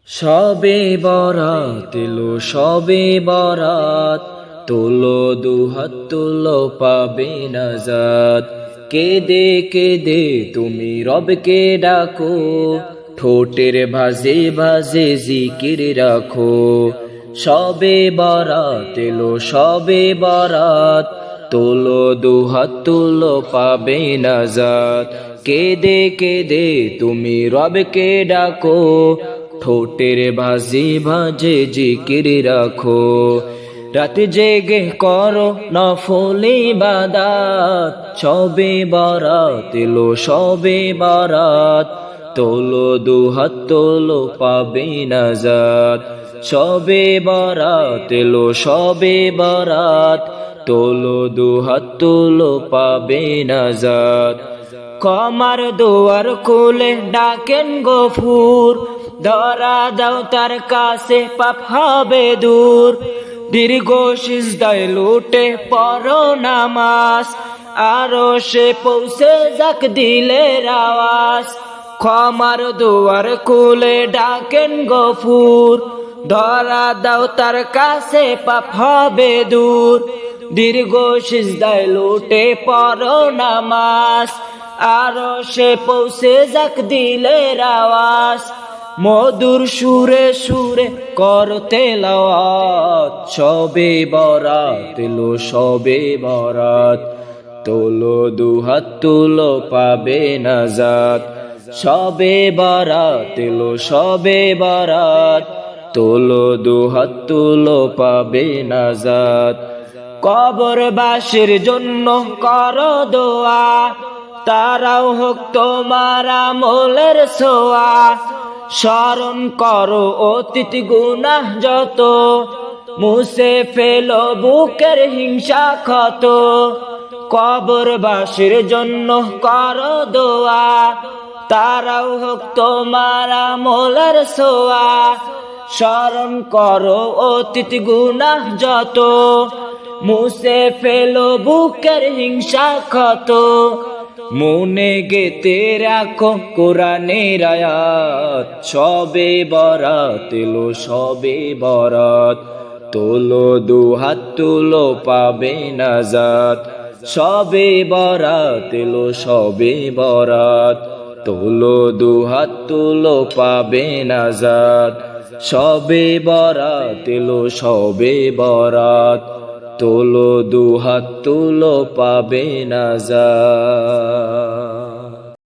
সবে বরাত এলো সবে বরাত, তোলো দুহাত তুলো পাবে নাজাত। কেঁদে কেঁদে তুমি রবকে ডাকো, ঠোঁটের ভাজে ভাজে জিকির রাখো। সবে বরাত এলো সবে বরাত, তোলো দুহাত তুলো পাবে নাজাত। কেঁদে কেঁদে তুমি রবকে ডাকো, ঠোঁটের ভাজি ভাজে জিকির রাখো। রাত জেগে করো নফল ইবাদত, সবে বরাত এলো সবে বরাত, তোলো দুহাত তোলো পাবে নাজাত। সবে বরাত এলো সবে বরাত, তোলো দুহাত তোলো পাবে নাজাত। ক্ষমার দুয়ার খুলে ডাকেন গফুর, ধরা দাও তার কাছে পাপ হবে দূর। দীর্ঘ সিজদায় লুটে পড়ো নামাজ, আরো সে পৌঁছে যাক দিলের আওয়াজ। ক্ষমার দুয়ার খুলে ডাকেন গফুর, ধরা দাও তার কাছে পাপ হবে দূর। দীর্ঘ সিজদায় লুটে পড়ো নামাজ, আরো সে পৌঁছে যাক দিলের আওয়াজ। মধুর সুরে সুরে করো তেলাওয়াত, সবে বরাত এলো সবে বরাত, তোলো দুহাত তুলো পাবে নাজাত। সবে বরাত এলো সবে বরাত, তোলো দুহাত তুলো পাবে নাজাত। কবরবাসীর জন্য করো দোয়া, তারাও হোক তোমার আমলের ছোঁয়া। স্মরণ করো অতীত গুনাহ যত, মুছে ফেলো বুকের হিংসা ক্ষত। কবরবাসীর জন্য করো দোয়া, তারাও হোক তোমার আমলের ছোঁয়া। স্মরণ করো অতীত গুনাহ যত, মুছে ফেলো বুকের হিংসা ক্ষত। মনে গেতে রাখো কোরআনের আয়াত, সবে বরাত এলো সবে বরাত, তোলো দুহাত তুলো পাবে নাজাত। সবে বরাত এলো সবে বরাত, তোলো দুহাত তুলো পাবে নাজাত। সবে বরাত এলো সবে বরাত, তোলো দুহাত তুলো পাবে নাজাত।